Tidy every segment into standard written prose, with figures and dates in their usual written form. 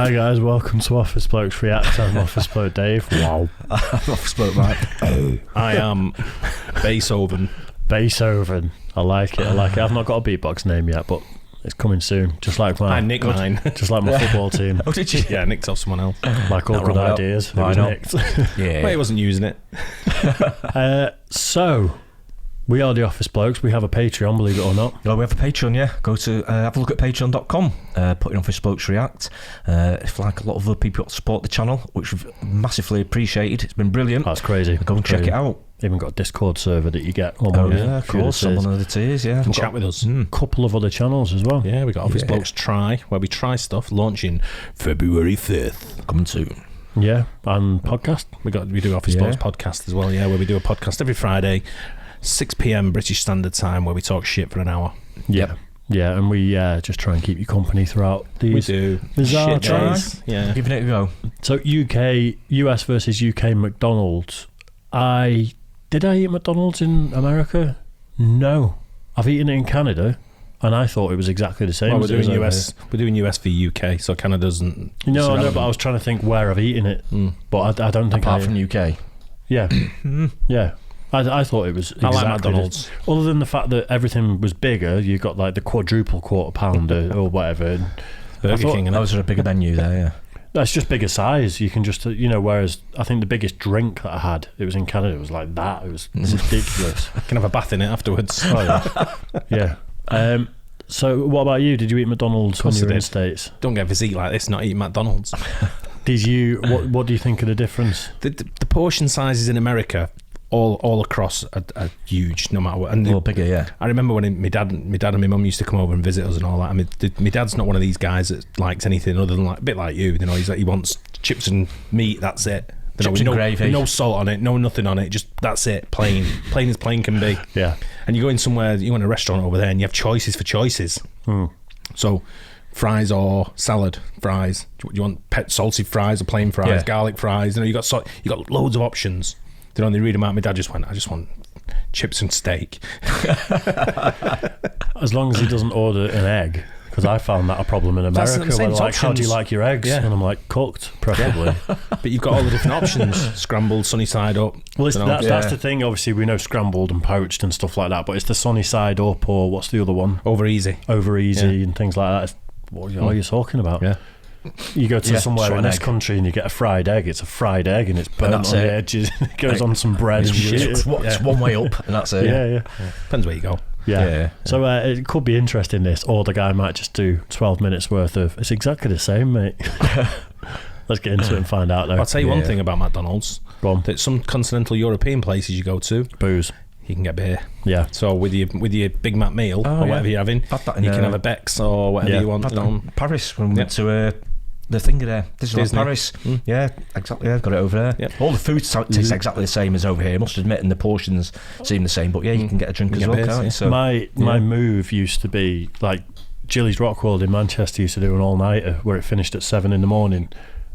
Hi guys, welcome to Office Blokes React. I'm Office Bloke Dave. Wow. I'm Office Bloke Mike. I am Beethoven. Beethoven. I like it. I've not got a beatbox name yet, but it's coming soon. Just like I nicked mine. Just like my football team. Oh, did you? Yeah, I nicked off someone else. Like all good ideas. It was nicked. Yeah. Well, he wasn't using it. So, we are the Office Blokes. We have a Patreon, believe it or not. Oh, we have a Patreon, yeah. Go to have a look at patreon.com. Put in Office Blokes React. If like a lot of other people support the channel, which we've massively appreciated. It's been brilliant. That's crazy. Go and check it out. Even got a Discord server that you get on Oh, yeah, of course. On one of the tiers, yeah. And chat with us. A couple of other channels as well. Yeah, we got Office Blokes Try, where we try stuff, launching February 5th. Coming soon. Yeah, and podcast. We do Office Blokes podcast as well, yeah, where we do a podcast every Friday, 6 p.m. British Standard Time, where we talk shit for an hour. Yeah. Yeah, and we just try and keep you company throughout these bizarre shit days. Yeah. Giving it a go. So US versus UK McDonald's. Did I eat McDonald's in America? No. I've eaten it in Canada, and I thought it was exactly the same. Well, as it was over here. We're doing US for UK, so Canada doesn't. No, but I was trying to think where I've eaten it, but I don't think Apart from UK. Yeah, yeah. I thought it was exactly I like McDonald's. other than the fact that everything was bigger, you got like the quadruple quarter pounder or whatever. And Burger King, That was a bigger menu there, yeah. That's just bigger size. You can just, whereas I think the biggest drink that I had, it was in Canada, it was like that. It was ridiculous. I can have a bath in it afterwards. Oh, yeah. Yeah. So what about you? Did you eat McDonald's when you were in the States? Don't get physique like this, not eating McDonald's. Did you? What do you think of the difference? The portion sizes in America all across are huge, no matter what. And A little bigger, yeah. I remember when my dad and my mum used to come over and visit us and all that. I mean, my dad's not one of these guys that likes anything other than like a bit like you. You know, he wants chips and meat. That's it. Chips and gravy. No salt on it. No nothing on it. Just that's it. Plain as plain can be. Yeah. And you go in somewhere, you go in a restaurant over there, and you have choices for choices. So, fries or salad fries. Do you want salty fries or plain fries? Garlic fries. You got loads of options. And they read them out. My dad just went, I just want chips and steak. As long as he doesn't order an egg, because I found that a problem in America. Where like, how do you like your eggs? Yeah. And I'm like, cooked, preferably. But you've got all the different options: scrambled, sunny side up. Well, that's the thing. Obviously, we know scrambled and poached and stuff like that. But it's the sunny side up, or what's the other one? Over easy, and things like that. What are you talking about? Yeah. You go to somewhere in this country and you get a fried egg. It's a fried egg and it's burnt on the edges. It goes on some bread and shit. It's one way up and that's it. Yeah. Depends where you go. Yeah. So it could be interesting, this, or the guy might just do 12 minutes worth of. It's exactly the same, mate. Let's get into it and find out, though. I'll tell you one thing about McDonald's. Go on. That some continental European places you go to, Booze. you can get beer. Yeah. So with your Big Mac meal or whatever you're having, you can have a Beck's or whatever you want. In Paris when we went to the thing there. This is like Paris. Yeah, exactly. Yeah, got it over there. All the food tastes exactly the same as over here. I must admit, and the portions seem the same. But yeah, you can get a drink as well, can't you? So my move used to be like Gillies Rockworld in Manchester used to do an all-nighter where it finished at 7 in the morning,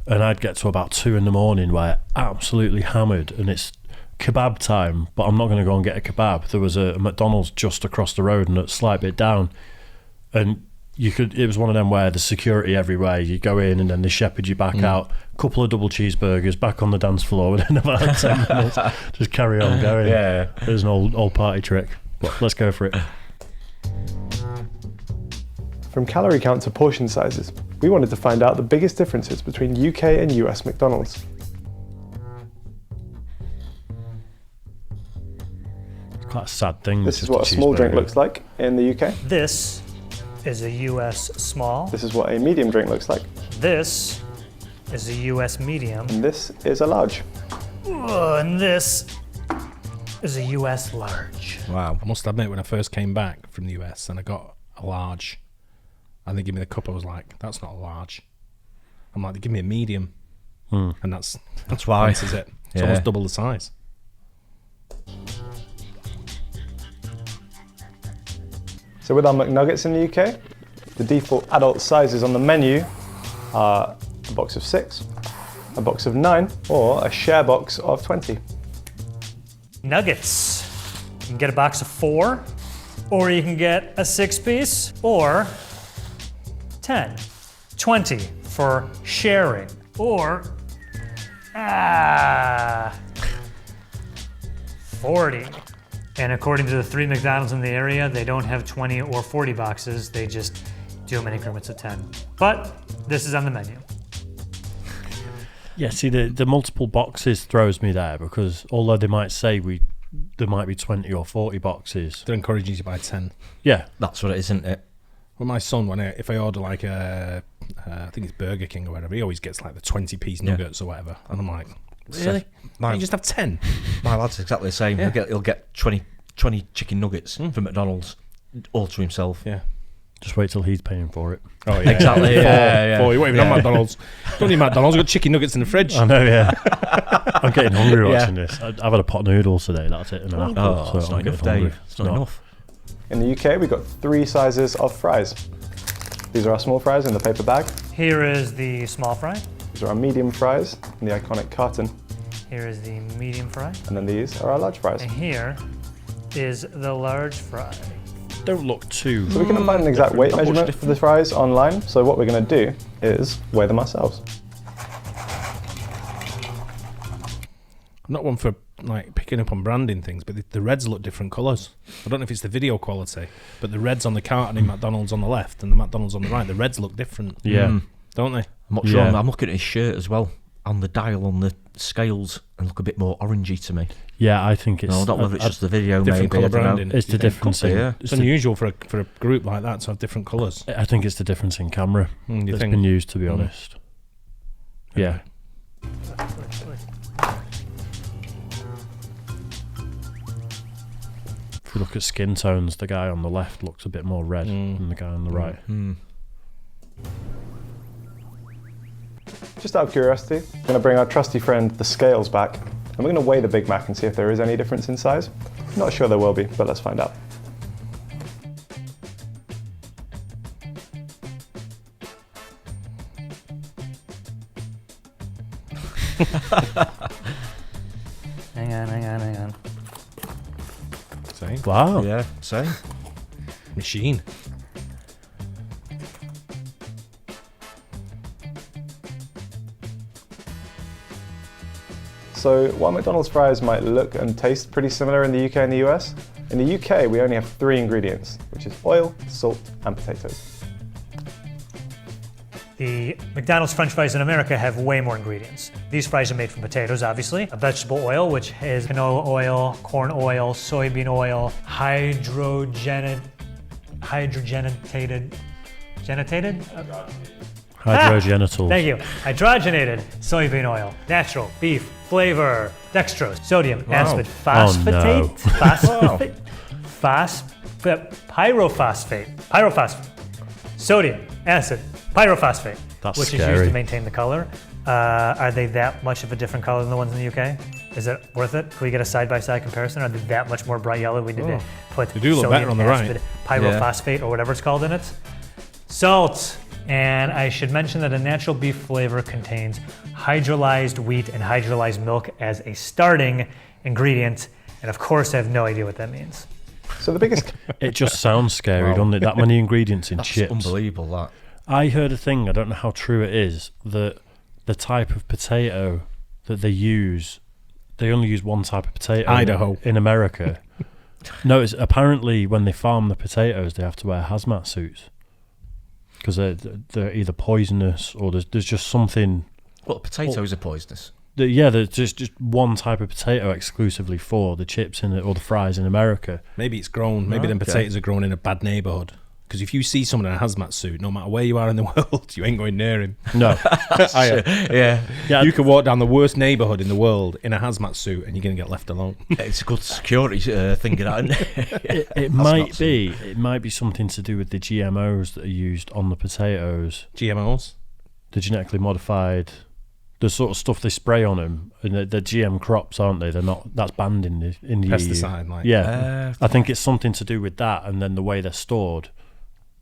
and I'd get to about 2 in the morning where absolutely hammered, and it's kebab time, but I'm not going to go and get a kebab. There was a McDonald's just across the road and a slight bit down, and it was one of them where there's security everywhere. You go in and then they shepherd you back out. A couple of double cheeseburgers, back on the dance floor within about 10 minutes. Just carry on going. Yeah. There's an old party trick. But let's go for it. From calorie count to portion sizes, we wanted to find out the biggest differences between UK and US McDonald's. It's quite a sad thing. This is what a small drink looks like in the UK. This is a US small. This is what a medium drink looks like. This is a US medium. And this is a large. And this is a US large. Wow. I must admit, when I first came back from the US and I got a large, and they give me the cup, I was like, that's not a large. I'm like, they give me a medium. And that's why. This is it. It's almost double the size. So with our McNuggets in the UK, the default adult sizes on the menu are a box of 6, a box of 9, or a share box of 20. Nuggets. You can get a box of 4, or you can get a 6-piece, or 10, 20, for sharing. Or 40. And according to the 3 McDonald's in the area, they don't have 20 or 40 boxes. They just do them in increments of 10. But this is on the menu. Yeah, see, the multiple boxes throws me there, because although they might say there might be 20 or 40 boxes, They're encouraging you to buy 10. yeah, That's what it is, isn't it? Well, my son, if I order like I think it's Burger King or whatever, he always gets like the 20-piece nuggets or whatever. And I'm like, really? Why don't you just have 10? My lad's exactly the same. Yeah. He'll get 20 chicken nuggets from McDonald's, all to himself. Yeah. just wait till he's paying for it. Oh, yeah. Exactly. For you won't even have McDonald's. Don't need McDonald's. I've got chicken nuggets in the fridge. I know, yeah. I'm getting hungry watching this. I've had a pot of noodles today, that's it, and an apple. Oh, so it's not I'm enough, getting hungry. Dave. It's not enough. In the UK, we've got 3 sizes of fries. These are our small fries in the paper bag. Here is the small fry. These are our medium fries in the iconic carton. Here is the medium fry. And then these are our large fries. And here is the large fry. Don't look too... So we can find an exact weight measurement for the fries online. So what we're going to do is weigh them ourselves. I'm not one for like picking up on branding things, but the reds look different colours. I don't know if it's the video quality, but the reds on the carton in McDonald's on the left and the McDonald's on the right, the reds look different. Yeah. Don't they? I'm not sure. I'm looking at his shirt as well. On the dial on the scales and look a bit more orangey to me. Yeah, I think it's... No, I don't know if it's just the video, different maybe. colour branding. It's the difference in... yeah. It's unusual for a group like that to have different colours. I think it's the difference in camera You that's think? been used, to be honest. Yeah. If we look at skin tones, the guy on the left looks a bit more red than the guy on the right. Just out of curiosity, I'm going to bring our trusty friend the scales back, and we're going to weigh the Big Mac and see if there is any difference in size. Not sure there will be, but let's find out. Hang on. Same. Wow. Yeah, same. Machine. So while McDonald's fries might look and taste pretty similar in the UK and the US, in the UK we only have 3 ingredients, which is oil, salt, and potatoes. The McDonald's French fries in America have way more ingredients. These fries are made from potatoes, obviously. A vegetable oil, which has canola oil, corn oil, soybean oil, hydrogenated. Hydrogenital. Thank you. Hydrogenated soybean oil, natural, beef, flavor, dextrose, sodium, aspartate, no. pyrophosphate, sodium, acid, pyrophosphate, That's which scary. is used to maintain the color. Are they that much of a different color than the ones in the UK? Is it worth it? Can we get a side-by-side comparison? Are they that much more bright yellow? We need to put They do look sodium better on the right. acid, pyrophosphate, or whatever it's called in it. Salt. And I should mention that a natural beef flavor contains hydrolyzed wheat and hydrolyzed milk as a starting ingredient. And of course, I have no idea what that means. So the biggest... It just sounds scary, doesn't it? That many ingredients in That's chips. unbelievable, that. I heard a thing, I don't know how true it is, that the type of potato that they use, they only use one type of potato Idaho. in America. No, it's apparently when they farm the potatoes, they have to wear hazmat suits. Because they're either poisonous or there's just something... Well, potatoes are poisonous. There's just one type of potato exclusively for the chips or the fries in America. Maybe it's grown. Maybe them potatoes are grown in a bad neighbourhood. Because if you see someone in a hazmat suit, no matter where you are in the world, you ain't going near him. No. Yeah. You could walk down the worst neighbourhood in the world in a hazmat suit and you're going to get left alone. It's a good security thing, isn't it? It might be. It might be something to do with the GMOs that are used on the potatoes. GMOs? The genetically modified... The sort of stuff they spray on them, and they're GM crops, aren't they? They're not. That's banned in the Pesticide, EU. like. Yeah, I think it's something to do with that, and then the way they're stored.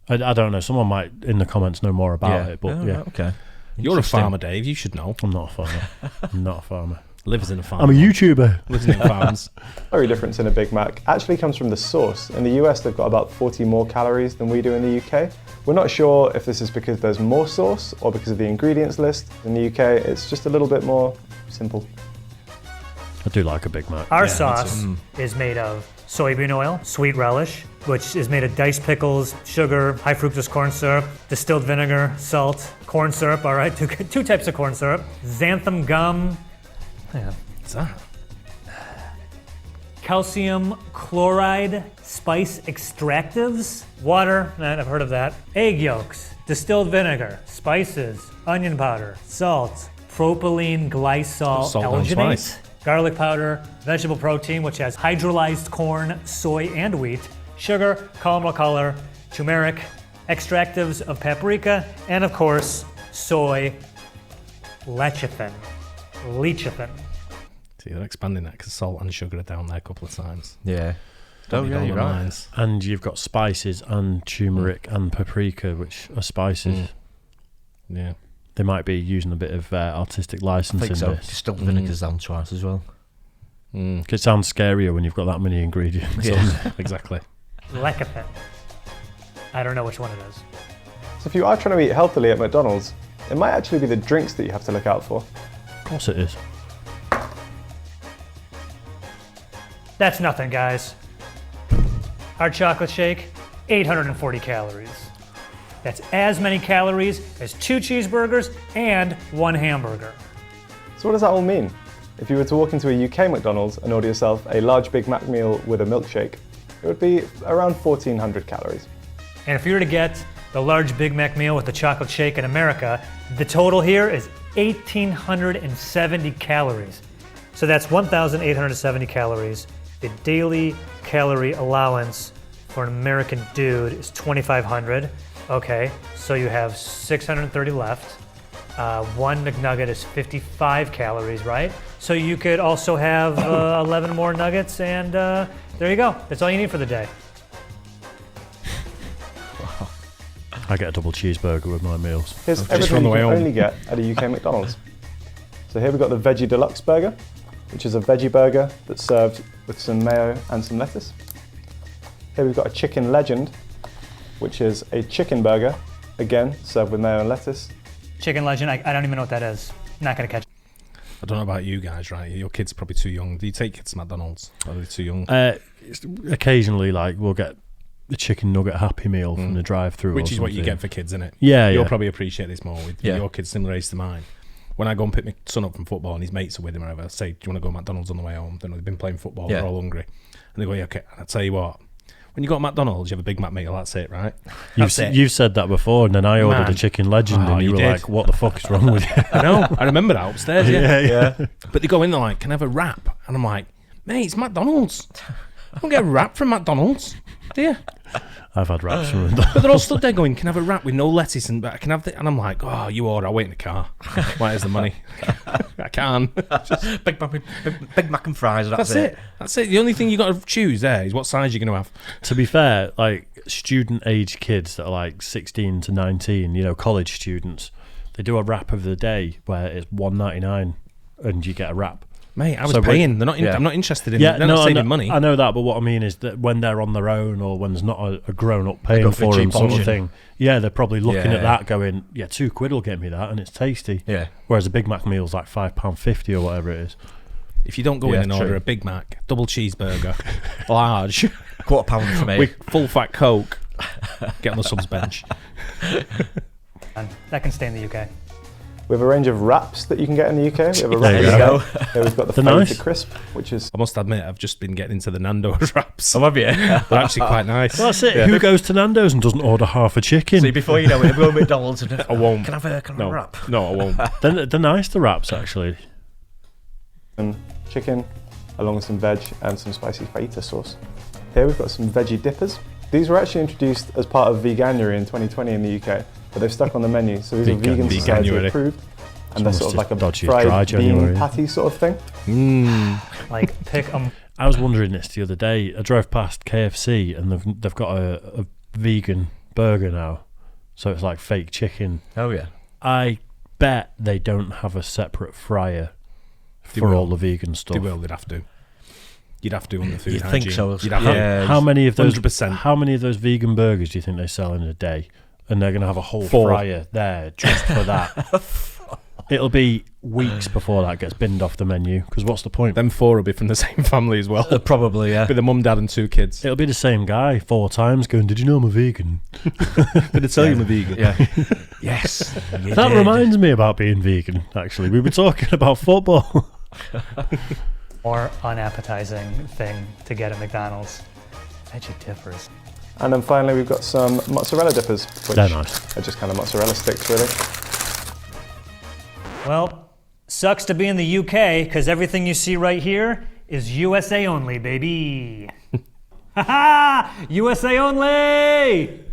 I don't know. Someone might in the comments know more about it, but yeah. Okay. You're a farmer, Dave. You should know. I'm not a farmer. I'm not a farmer. Lives in a farm. I'm a YouTuber. Lives in farms. Calorie difference in a Big Mac actually comes from the sauce. In the US, they've got about 40 more calories than we do in the UK. We're not sure if this is because there's more sauce or because of the ingredients list. In the UK, it's just a little bit more simple. I do like a Big Mac. Our sauce is made of soybean oil, sweet relish, which is made of diced pickles, sugar, high fructose corn syrup, distilled vinegar, salt, corn syrup, all right, two types of corn syrup, xanthan gum, What's that? calcium chloride, spice extractives, water, I've heard of that, egg yolks, distilled vinegar, spices, onion powder, salt, propylene glycol Salt and alginate, spice. garlic powder, vegetable protein, which has hydrolyzed corn, soy, and wheat, sugar, caramel color, turmeric, extractives of paprika, and of course, soy lecithin. See, they're expanding that because salt and sugar are down there a couple of times. Yeah. Don't Oh, need yeah, all you're the right. lines. And you've got spices and turmeric and paprika, which are spices. Yeah. They might be using a bit of artistic I license think in so. this. Distilled vinegar's down twice as well. 'Cause it sounds scarier when you've got that many ingredients. Yeah, exactly. Lecithin. I don't know which one it is. So if you are trying to eat healthily at McDonald's, it might actually be the drinks that you have to look out for. Of course it is. That's nothing, guys. Our chocolate shake, 840 calories. That's as many calories as 2 cheeseburgers and 1 hamburger. So what does that all mean? If you were to walk into a UK McDonald's and order yourself a large Big Mac meal with a milkshake, it would be around 1,400 calories. And if you were to get the large Big Mac meal with the chocolate shake in America, the total here is 1,870 calories. So that's 1,870 calories. The daily calorie allowance for an American dude is 2,500. Okay, so you have 630 left. 1 McNugget is 55 calories, right? So you could also have 11 more nuggets, and there you go. That's all you need for the day. I get a double cheeseburger with my meals. Here's Just everything on the you way can home. only get at a UK McDonald's. So here we've got the Veggie Deluxe Burger, which is a veggie burger that's served with some mayo and some lettuce. Here we've got a Chicken Legend, which is a chicken burger, again, served with mayo and lettuce. Chicken Legend, I don't even know what that is. Not gonna catch. I don't know about you guys, right? Your kids are probably too young. Do you take kids to McDonald's? Are they too young? Occasionally, like, we'll get the chicken nugget Happy Meal from the drive-thru, Which or is what you something. get for kids, isn't it? Yeah, You'll yeah. probably appreciate this more with your kids similar age to mine. When I go and pick my son up from football and his mates are with him, or whatever, I say, "Do you want to go to McDonald's on the way home?" They've been playing football, they're all hungry, and they go, "Yeah, okay." And I tell you what, when you go to McDonald's, you have a Big Mac meal. That's it, right? You've said that before, and then I ordered Man. a Chicken Legend, Oh, and you you were did. like, "What the fuck is wrong with you?" I know. I remember that upstairs. Yeah. yeah. But they go in there like, "Can I have a wrap?" And I'm like, "Mate, it's McDonald's. I don't get a wrap from McDonald's, do you?" I've had wraps from them. But they're all stood there going, "Can I have a wrap with no lettuce and I can have the?" And I'm like, "Oh, you order. I'll wait in the car. Where's the money? I can." Big Mac and fries. That's it. That's it. The only thing you got to choose there is what size you're going to have. To be fair, like student age kids that are like 16 to 19, you know, college students, they do a wrap of the day where it's $1.99 and you get a wrap. Mate, I was So paying. They're not. I'm not interested in. Yeah, They're no, not saving I know, money. I know that, but what I mean is that when they're on their own or when there's not a grown up paying go for for them cheap sort option. of thing, yeah, they're probably looking at Yeah. that going, yeah, £2 will get me that and it's tasty. Yeah. Whereas a Big Mac meal's like £5.50 or whatever it is. If you don't go in and order true. a Big Mac, double cheeseburger, large, £quarter for me. with full fat Coke, get on the subs bench. And that can stay in the UK. We have a range of wraps that you can get in the UK. We have a There wrap you go. Here we've got the They're Fade nice. to Crisp, which is I must admit, I've just been getting into the Nando's wraps. Oh, have you? They're actually quite nice. Well, that's it. Who goes to Nando's and doesn't order half a chicken? See, before you know it, we'll go to McDonald's and I won't. Can I have a wrap? No, I won't. They're nice, the wraps, actually. chicken, along with some veg and some spicy feta sauce. Here we've got some veggie dippers. These were actually introduced as part of Veganuary in 2020 in the UK, but they've stuck on the menu. So these are Vegan Society Veganuary. approved, and they're sort of like a dodgy as dry fried January. bean patty sort of thing. Like pick 'em. I was wondering this the other day. I drove past KFC and they've got a vegan burger now. So it's like fake chicken. Oh, yeah. I bet they don't have a separate fryer for all the vegan stuff. They will. They'd have to. You'd have to on the food You'd hygiene. think so. You'd have to. How many of those? 100%. How many of those vegan burgers do you think they sell in a day? And they're going to have a whole 4 fryer there just for that. It'll be weeks before that gets binned off the menu. Because what's the point? Them 4 will be from the same family as well. Probably, yeah. With the mum, dad, and 2 kids. It'll be the same guy 4 times going, "Did you know I'm a vegan?" Did I tell you I'm a vegan? Yeah. Yes. That reminds me about being vegan, actually. We were talking about football. More unappetizing thing to get at McDonald's. Veggie dippers. And then finally we've got some mozzarella dippers, which They're nice. are just kind of mozzarella sticks, really. Well, sucks to be in the UK because everything you see right here is USA only, baby. Ha USA only!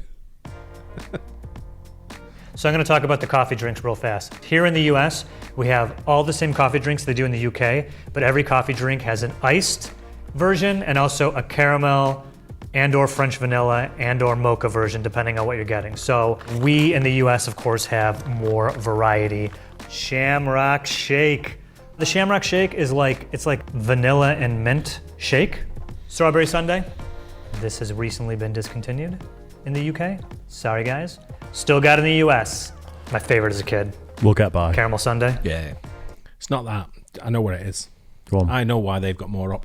So I'm going to talk about the coffee drinks real fast. Here in the US, we have all the same coffee drinks they do in the UK, but every coffee drink has an iced version and also a caramel and or French vanilla and or mocha version, depending on what you're getting. So we in the US, of course, have more variety. Shamrock Shake. The Shamrock Shake is it's like vanilla and mint shake. Strawberry sundae. This has recently been discontinued in the UK. Sorry, guys. Still got it in the US. My favorite as a kid. We'll get by. Caramel sundae. Yeah. It's not that. I know what it is. Go on. I know why they've got more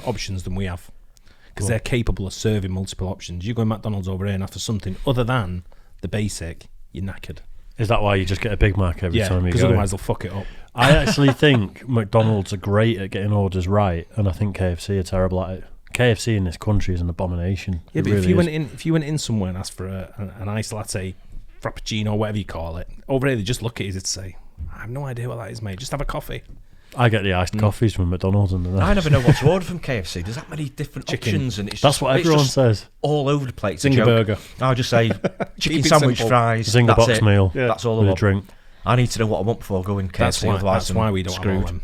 options than we have. Because they're capable of serving multiple options. You go to McDonald's over here and after something other than the basic, you're knackered. Is that why you just get a Big Mac every time you go? Because otherwise they'll fuck it up. I actually think McDonald's are great at getting orders right, and I think KFC are terrible at it. KFC in this country is an abomination. Yeah, It but really if you went in somewhere and asked for an iced latte, frappuccino, whatever you call it, over here they just look at you and say, "I have no idea what that is, mate. Just have a coffee." I get the iced coffees from McDonald's, and I never know what to order from KFC. There's that many different options, and that's what everyone says. All over the place. Zinger burger. I'll just say chicken Keep it sandwich, simple. fries. Zinger that's box it. meal. Yeah. That's all I With a want. drink. I need to know what I want before going KFC. Otherwise, That's why we don't screwed. have all them.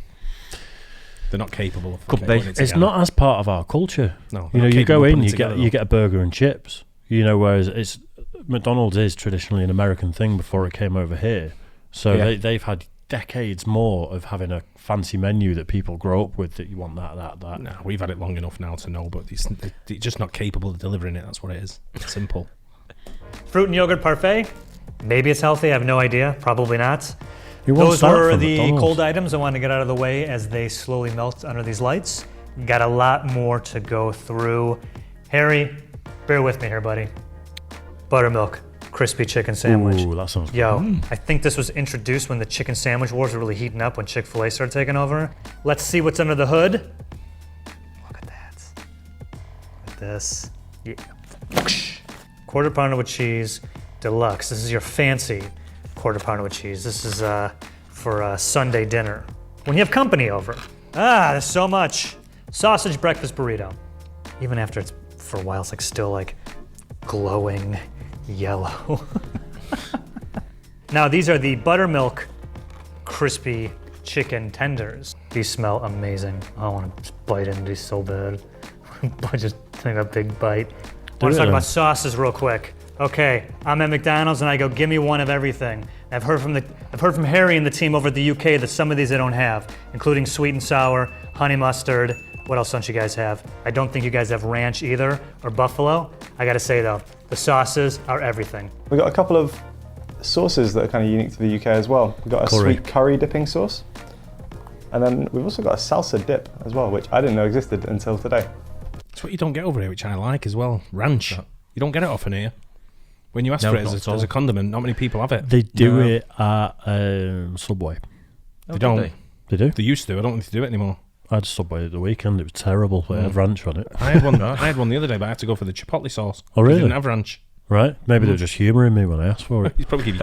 They're not capable of Could be. putting it It's together. not as part of our culture. No, You know, they're not you go capable of in, putting you it together, get a burger and chips. You know, whereas it's McDonald's is traditionally an American thing before it came over here. So Yeah. they've had decades more of having a fancy menu that people grow up with, that you want that. No, we've had it long enough now to know, but they're just not capable of delivering it. That's what it is. It's simple. Fruit and yogurt parfait. Maybe it's healthy. I have no idea. Probably not. Who wants Those that were from the McDonald's? cold items I wanted to get out of the way as they slowly melt under these lights. Got a lot more to go through. Harry, bear with me here, buddy. Buttermilk, crispy chicken sandwich. Ooh, that sounds Yo, I think this was introduced when the chicken sandwich wars were really heating up, when Chick-fil-A started taking over. Let's see what's under the hood. Look at that. Look at this. Yeah. Quarter pounder with cheese, deluxe. This is your fancy quarter pounder with cheese. This is for Sunday dinner. When you have company over. There's so much. Sausage breakfast burrito. Even after it's, for a while, it's still glowing yellow. Now these are the buttermilk crispy chicken tenders. These smell amazing. I want to just bite into these so bad. I just take a big bite. I want to talk about sauces real quick. Okay, I'm at McDonald's and I go, give me one of everything. I've heard from Harry and the team over at the UK that some of these they don't have, including sweet and sour, honey mustard. What else don't you guys have? I don't think you guys have ranch either, or buffalo. I gotta say though, the sauces are everything. We've got a couple of sauces that are kind of unique to the UK as well. We've got a sweet curry dipping sauce. And then we've also got a salsa dip as well, which I didn't know existed until today. That's what you don't get over here, which I like as well. Ranch. You don't get it often here. When you ask for it as a condiment, not many people have it. They do it at Subway. They don't. They do? They used to. I don't think they do it anymore. I had Subway at the weekend. It was terrible. It had ranch on it. I had one. I had one the other day, but I had to go for the chipotle sauce. Oh, really? They didn't have ranch. Right? Maybe they're just humouring me when I asked for it. He's probably give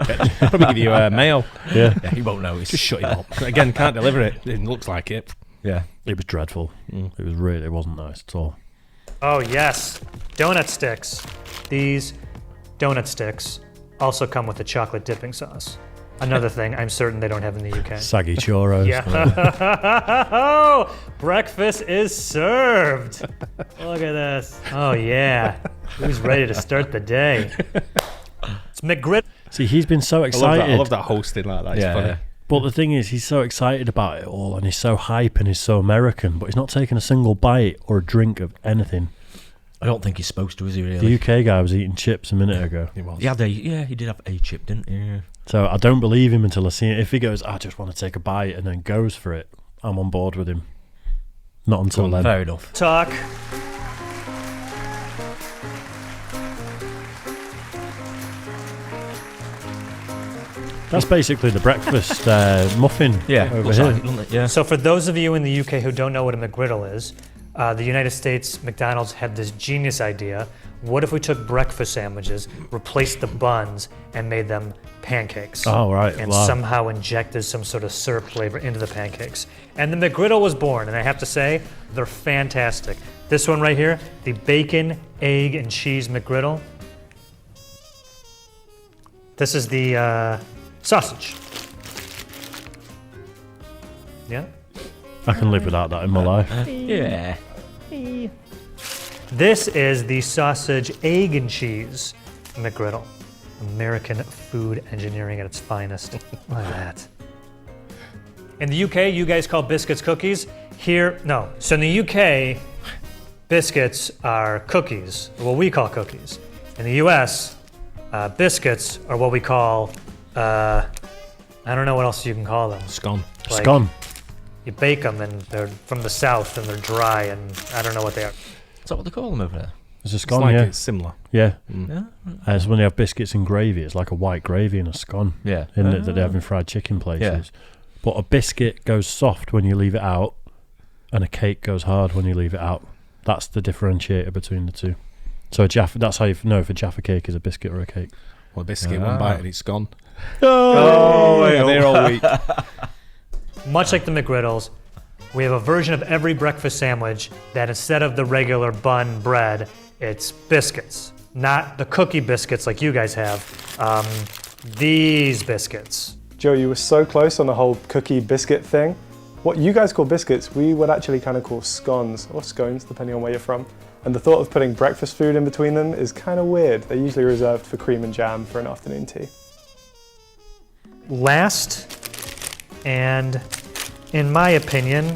you mayo. Yeah. Yeah, he won't know. Just shut him up. Again, can't deliver it. It looks like it. Yeah. It was dreadful. It wasn't nice at all. Oh yes, donut sticks. These donut sticks also come with a chocolate dipping sauce. Another thing I'm certain they don't have in the UK. Saggy churros. Yeah. Breakfast is served. Look at this. Oh yeah. Who's ready to start the day? It's McGrit. See, he's been so I excited. love that hosting like that. It's funny. But the thing is, he's so excited about it all, and he's so hype, and he's so American, but he's not taking a single bite or a drink of anything. I don't think he's supposed to, is he really? The UK guy was eating chips a minute ago. He was. He did have a chip, didn't he? Yeah. So I don't believe him until I see it. If he goes, I just want to take a bite, and then goes for it, I'm on board with him. Not until then. Fair enough. Talk. That's basically the breakfast muffin over here. Like it, doesn't it? Yeah. So for those of you in the UK who don't know what a McGriddle is, the United States McDonald's had this genius idea. What if we took breakfast sandwiches, replaced the buns, and made them pancakes? Oh, right. And Wow. somehow injected some sort of syrup flavor into the pancakes. And the McGriddle was born, and I have to say, they're fantastic. This one right here, the bacon, egg, and cheese McGriddle. This is the sausage. Yeah? I can live without that in my life. Yeah. This is the sausage, egg, and cheese McGriddle. American food engineering at its finest. Look at that. In the UK, you guys call biscuits cookies. Here, no. So in the UK, biscuits are cookies, or what we call cookies. In the US, biscuits are what we call, I don't know what else you can call them. Scone. Like, Scone. You bake them, and they're from the south, and they're dry, and I don't know what they are. Is that what they call them over there? It's a It's scone, like yeah. it's similar. Yeah. Yeah. It's when they have biscuits and gravy. It's like a white gravy and a scone, Yeah. isn't it, that they have in fried chicken places. But a biscuit goes soft when you leave it out, and a cake goes hard when you leave it out. That's the differentiator between the two. So a Jaffa, that's how you know if a Jaffa cake is a biscuit or a cake. Well, a biscuit, one bite and it's gone. Oh, Yeah, they're all weak. Much like the McGriddles, we have a version of every breakfast sandwich that instead of the regular bun bread, it's biscuits. Not the cookie biscuits like you guys have. These biscuits. Joe, you were so close on the whole cookie biscuit thing. What you guys call biscuits, we would actually kind of call scones, or scones, depending on where you're from. And the thought of putting breakfast food in between them is kind of weird. They're usually reserved for cream and jam for an afternoon tea. Last, and in my opinion,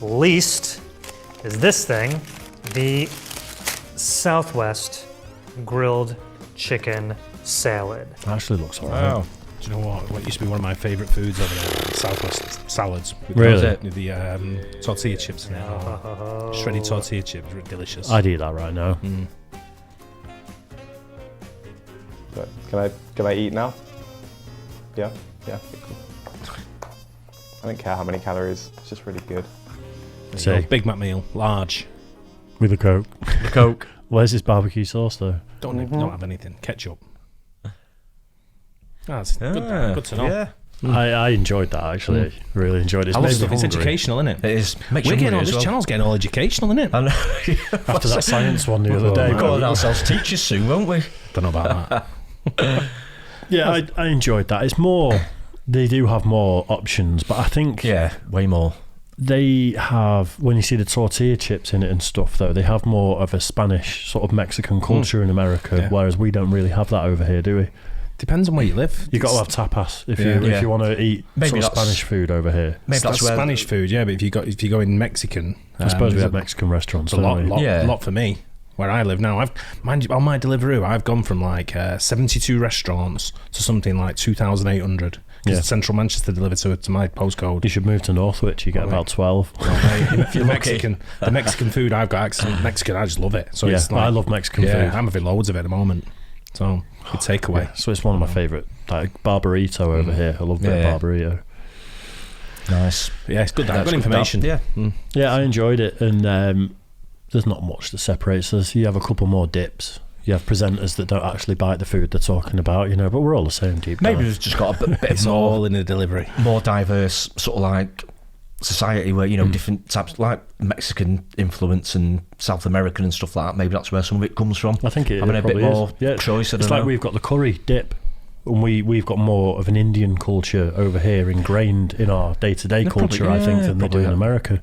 least, is this thing, the Southwest grilled chicken salad. Actually looks alright. Wow. Do you know what used to be one of my favourite foods over there? Southwest salads. With Really? With the tortilla chips in it. Oh. Shredded tortilla chips were delicious. I'd eat that right now. But can I eat now? Yeah? Yeah, cool. I don't care how many calories, it's just really good. So, Big Mac meal, large. With a Coke. The Coke. Where's this barbecue sauce though? Don't have anything. Ketchup. That's good to know. Yeah. I enjoyed that actually. Really enjoyed it. I love Made me stuff. It's hungry. educational, isn't it? It is. Makes We're you getting all hungry as this well. channel's getting all educational, isn't it? I know. After that science one the other day. We're calling ourselves teachers soon, won't we? Don't know about that. Yeah, I enjoyed that. It's more, they do have more options, but I think Yeah, way more. they have, when you see the tortilla chips in it and stuff though, they have more of a Spanish sort of Mexican culture in America, Yeah. whereas we don't really have that over here, do we? Depends on where you live. You've got to have tapas if Yeah. you want to eat Maybe sort of that's- Spanish food over here. Maybe That's that's where Spanish food, yeah. But if you go in Mexican, I suppose we there's have Mexican restaurants, a lot, don't we? lot, Yeah. lot for me. Where I live now, mind you, on my Deliveroo, I've gone from like 72 restaurants to something like 2,800. Because Yeah. Central Manchester delivered to my postcode. You should move to Northwich, you get about 12. The Mexican food I've got access to Mexican, I just love it. So Yeah, it's like, I love Mexican yeah, food. I'm having loads of it at the moment. So good takeaway. Yeah, so it's one of my favourite, like Barbarito over here. I love a bit Yeah. of Barbarito. nice. Yeah, it's good. That's Good information. Yeah. Yeah, I enjoyed it, and there's not much that separates us. You have a couple more dips. You have presenters that don't actually bite the food they're talking about, but we're all the same deep Maybe down. we've just got a bit It's more, all in the delivery. more diverse sort of like society where, different types like Mexican influence and South American and stuff like that. Maybe that's where some of it comes from. I think it Having a bit probably more is. Yeah, choice. it's like we've got the curry dip, and we've got more of an Indian culture over here ingrained in our day-to-day They culture, probably- I think, yeah, than they do probably in have. America.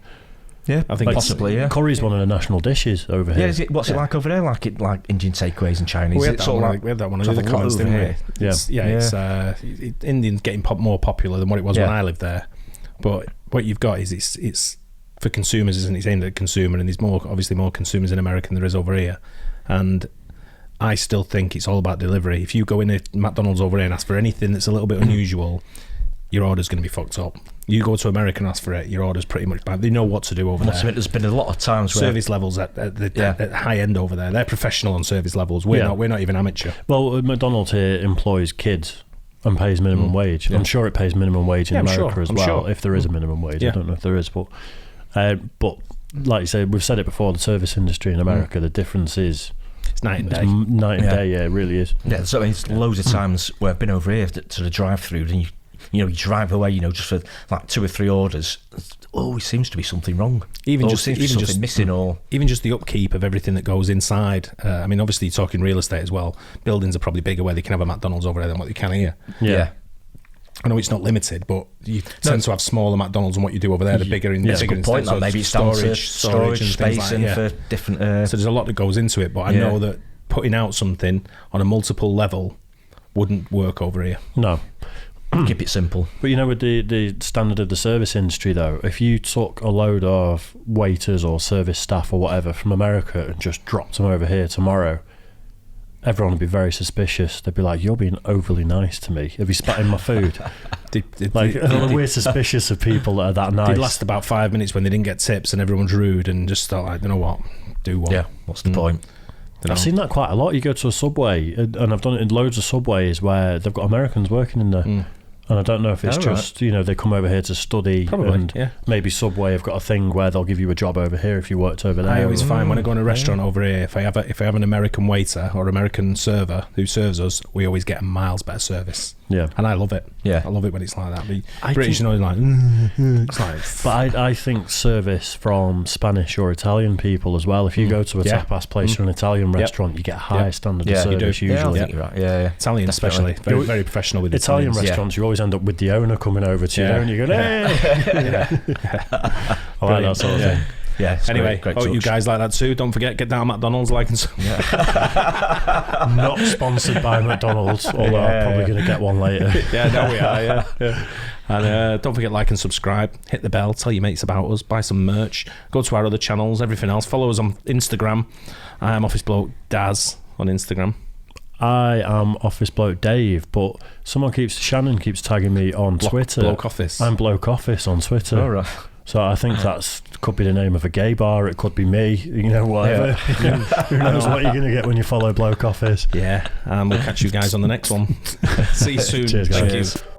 Yeah, I think possibly. Yeah, curry's one of the national dishes over here. Yeah, what's it like over there? Like Indian takeaways and Chinese? We had that one of the comments, didn't we? It's Indian's getting more popular than what it was when I lived there. But what you've got is it's for consumers, isn't it? It's aimed at the consumer, and there's obviously more consumers in America than there is over here. And I still think it's all about delivery. If you go in a McDonald's over here and ask for anything that's a little bit unusual, your order's going to be fucked up. You go to America and ask for it, your order's pretty much bad. They know what to do over there. There's been a lot of times where service levels at the high end over there. They're professional on service levels. We're not even amateur. Well, McDonald's here employs kids and pays minimum wage. I'm sure it pays minimum wage in America as well, if there is a minimum wage. I don't know if there is, but like you say, we've said it before, the service industry in America, the difference is it's night and day. Night and day, it really is. Yeah, so it's loads of times where I've been over here to the drive-through, and you drive away, just for like 2 or 3 orders. Always seems to be something wrong. Even just missing, or even just the upkeep of everything that goes inside. I mean, obviously, you're talking real estate as well. Buildings are probably bigger where they can have a McDonald's over there than what they can here. Yeah. I know it's not limited, but you tend to have smaller McDonald's than what you do over there. The bigger in bigger point. Like maybe it's storage and space and for different. So there's a lot that goes into it, but I know that putting out something on a multiple level wouldn't work over here. No. Keep it simple. But with the standard of the service industry though, if you took a load of waiters or service staff or whatever from America and just dropped them over here tomorrow, everyone would be very suspicious. They'd be like, "You're being overly nice to me. Have you spat in my food?" We're suspicious of people that are that nice. They'd last about 5 minutes when they didn't get tips and everyone's rude and just thought, "I don't know what, do what." Yeah, what's the point? I've seen that quite a lot. You go to a Subway, and I've done it in loads of Subways where they've got Americans working in there. And I don't know if it's just, they come over here to study. Probably, maybe Subway have got a thing where they'll give you a job over here if you worked over there. I always find when I go in a restaurant over here, if I have an American waiter or American server who serves us, we always get a miles better service. Yeah. And I love it. Yeah. I love it when it's like that. But British, it's like... But I think service from Spanish or Italian people as well. If you go to a tapas place or an Italian restaurant, you get a higher standard of service usually. Yeah, I think you're right. Yeah. Italian especially. Very, very professional with Italian restaurants, you always end up with the owner coming over to you, and you go, "Hey!" I like that sort of thing. Yeah. Anyway, great you guys like that too. Don't forget, get down at McDonald's, like and Not sponsored by McDonald's, although I'm probably going to get one later. No, we are. Yeah. And don't forget, like and subscribe, hit the bell, tell your mates about us, buy some merch, go to our other channels, everything else. Follow us on Instagram. I am Office Bloke Daz on Instagram. I am Office Bloke Dave, but Shannon keeps tagging me on Twitter. Bloke Office. I'm Bloke Office on Twitter. All right. So I think could be the name of a gay bar. It could be me. Whatever. Who knows what you're going to get when you follow Bloke Office? Yeah, and we'll catch you guys on the next one. See you soon. Cheers, guys. Thank you.